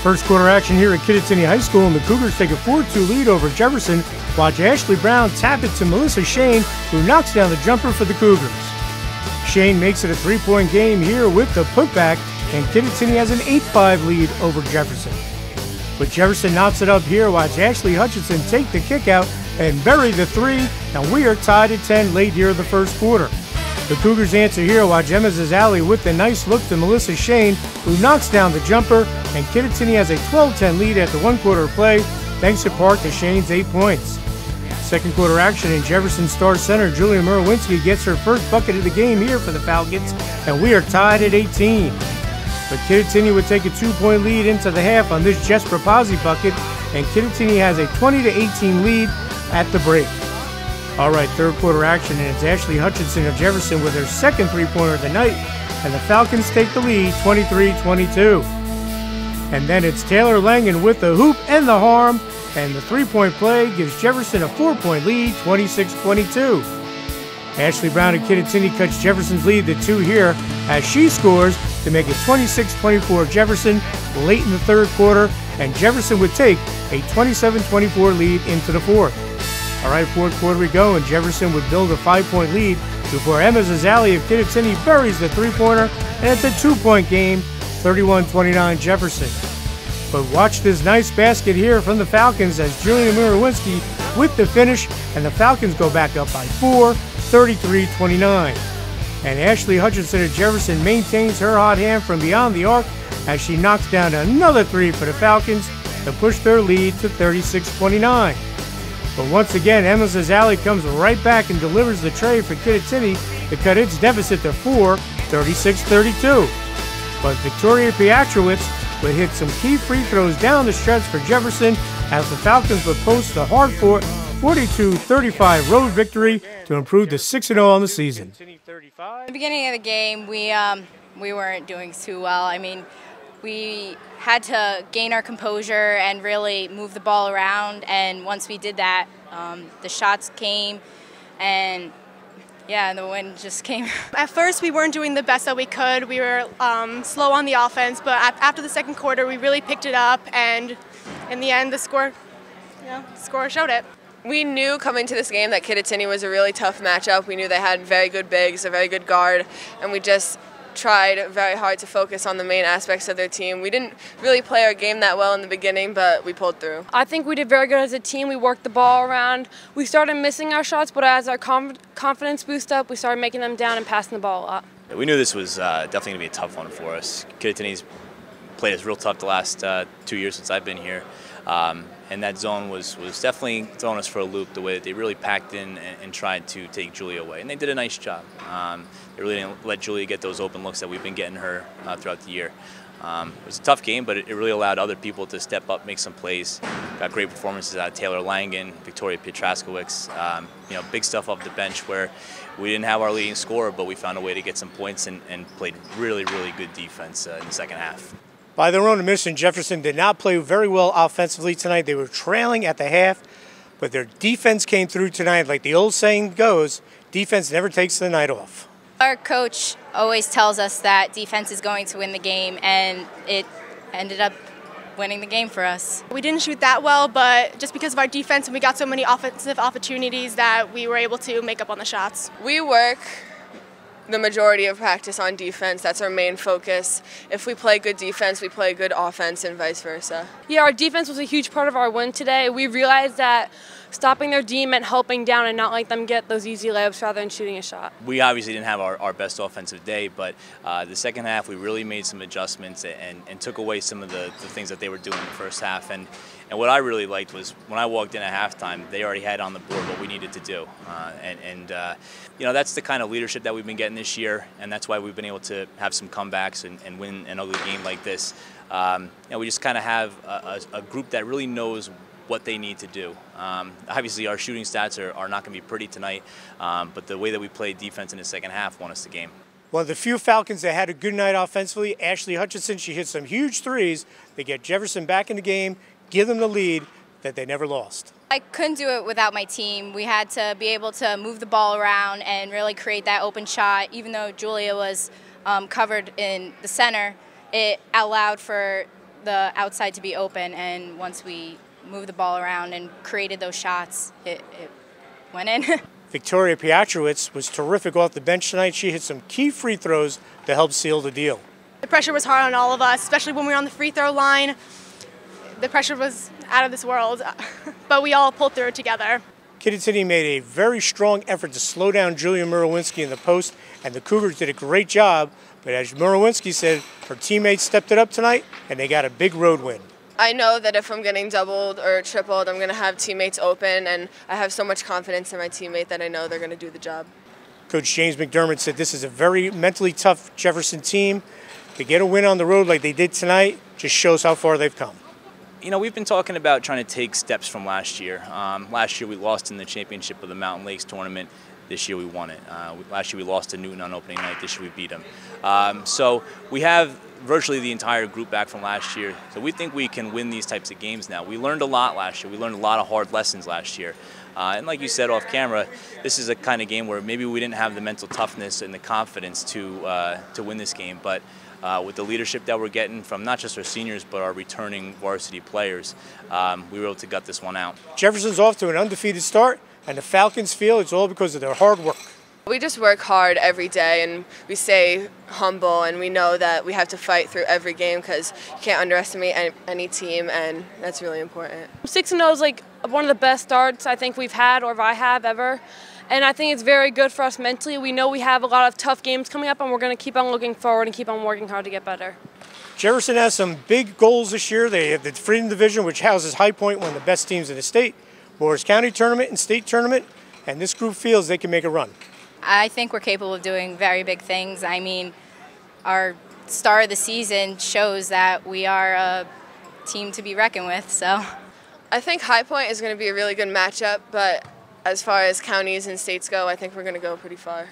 First quarter action here at Kittatinny High School, and the Cougars take a 4-2 lead over Jefferson. Watch Ashley Brown tap it to Melissa Shane, who knocks down the jumper for the Cougars. Shane makes it a 3-point game here with the putback, and Kittatinny has an 8-5 lead over Jefferson. But Jefferson knocks it up here. Watch Ashley Hutchinson take the kick out and bury the three, and we are tied at 10 late here in the first quarter. The Cougars answer here. Watch Emma Zazali with the nice look to Melissa Shane, who knocks down the jumper, and Kittatinny has a 12-10 lead at the one-quarter play, thanks in part to Shane's 8 points. Second quarter action in Jefferson star center, Julia Murowinski gets her first bucket of the game here for the Falcons, and we are tied at 18. But Kittatinny would take a 2-point lead into the half on this Jess Rapazzi bucket, and Kittatinny has a 20-18 lead at the break. All right, third quarter action, and it's Ashley Hutchinson of Jefferson with her second three-pointer of the night, and the Falcons take the lead 23-22. And then it's Taylor Langen with the hoop and the harm, and the three-point play gives Jefferson a 4-point lead, 26-22. Ashley Brown of Kittatinny cuts Jefferson's lead to 2 here as she scores to make it 26-24 Jefferson late in the third quarter, and Jefferson would take a 27-24 lead into the fourth. All right, fourth quarter we go, and Jefferson would build a 5-point lead before Emma Zazali of Kittatinny buries the three-pointer, and it's a 2-point game, 31-29 Jefferson. But watch this nice basket here from the Falcons as Julia Murowinski with the finish, and the Falcons go back up by 4, 33-29. And Ashley Hutchinson of Jefferson maintains her hot hand from beyond the arc as she knocks down another three for the Falcons to push their lead to 36-29. But once again, Emma Zazali comes right back and delivers the tray for Kittatinny to cut its deficit to 4, 36-32. But Victoria Pietrowicz would hit some key free throws down the stretch for Jefferson as the Falcons would post a hard-fought 42-35 road victory to improve to 6-0 on the season. At the beginning of the game, we weren't doing too well. I mean, we had to gain our composure and really move the ball around, and once we did that, the shots came, and yeah, the win just came. At first, we weren't doing the best that we could. We were slow on the offense, but after the second quarter, we really picked it up, and in the end, the score showed it. We knew coming to this game that Kittatinny was a really tough matchup. We knew they had very good bigs, a very good guard, and we just tried very hard to focus on the main aspects of their team. We didn't really play our game that well in the beginning, but we pulled through. I think we did very good as a team. We worked the ball around. We started missing our shots, but as our confidence boosted up, we started making them down and passing the ball a lot. We knew this was definitely going to be a tough one for us. Kittatinny's played us real tough the last 2 years since I've been here. And that zone was definitely throwing us for a loop, the way that they really packed in and tried to take Julia away. And they did a nice job. They really didn't let Julia get those open looks that we've been getting her throughout the year. It was a tough game, but it really allowed other people to step up, make some plays. Got great performances out of Taylor Langen, Victoria Pietrowicz, big stuff off the bench where we didn't have our leading scorer, but we found a way to get some points and played really, really good defense in the second half. By their own admission, Jefferson did not play very well offensively tonight. They were trailing at the half, but their defense came through tonight. Like the old saying goes, defense never takes the night off. Our coach always tells us that defense is going to win the game, and it ended up winning the game for us. We didn't shoot that well, but just because of our defense, and we got so many offensive opportunities that we were able to make up on the shots. We work the majority of practice on defense. That's our main focus. If we play good defense, we play good offense and vice versa. Yeah, our defense was a huge part of our win today. We realized that stopping their D meant helping down and not let them get those easy layups rather than shooting a shot. We obviously didn't have our best offensive day, but the second half we really made some adjustments and took away some of the things that they were doing in the first half. And what I really liked was when I walked in at halftime, they already had on the board what we needed to do. That's the kind of leadership that we've been getting this year, and that's why we've been able to have some comebacks and win an ugly game like this. We just kind of have a group that really knows what they need to do. Obviously, our shooting stats are not going to be pretty tonight, but the way that we played defense in the second half won us the game. One of the few Falcons that had a good night offensively, Ashley Hutchinson, she hit some huge threes. They get Jefferson back in the game, give them the lead that they never lost. I couldn't do it without my team. We had to be able to move the ball around and really create that open shot. Even though Julia was covered in the center, it allowed for the outside to be open, and once we moved the ball around and created those shots, it went in. Victoria Pietrowicz was terrific off the bench tonight. She hit some key free throws to help seal the deal. The pressure was hard on all of us, especially when we were on the free throw line. The pressure was out of this world, but we all pulled through it together. Kittatinny made a very strong effort to slow down Julia Murowinski in the post, and the Cougars did a great job. But as Murowinski said, her teammates stepped it up tonight, and they got a big road win. I know that if I'm getting doubled or tripled, I'm going to have teammates open, and I have so much confidence in my teammate that I know they're going to do the job. Coach James McDermott said this is a very mentally tough Jefferson team. To get a win on the road like they did tonight just shows how far they've come. You know, we've been talking about trying to take steps from last year. Last year we lost in the championship of the Mountain Lakes tournament. This year we won it. Last year we lost to Newton on opening night. This year we beat them. So we have virtually the entire group back from last year. So we think we can win these types of games now. We learned a lot last year. We learned a lot of hard lessons last year. And like you said off camera, this is a kind of game where maybe we didn't have the mental toughness and the confidence to win this game. But with the leadership that we're getting from not just our seniors but our returning varsity players, we were able to gut this one out. Jefferson's off to an undefeated start, and the Falcons feel it's all because of their hard work. We just work hard every day, and we stay humble, and we know that we have to fight through every game because you can't underestimate any team, and that's really important. 6-0 is like one of the best starts I think we've had, or I have ever. And I think it's very good for us mentally. We know we have a lot of tough games coming up, and we're going to keep on looking forward and keep on working hard to get better. Jefferson has some big goals this year. They have the Freedom Division, which houses High Point, one of the best teams in the state, Morris County Tournament and State Tournament, and this group feels they can make a run. I think we're capable of doing very big things. I mean, our start of the season shows that we are a team to be reckoned with. So, I think High Point is going to be a really good matchup, but as far as counties and states go, I think we're going to go pretty far.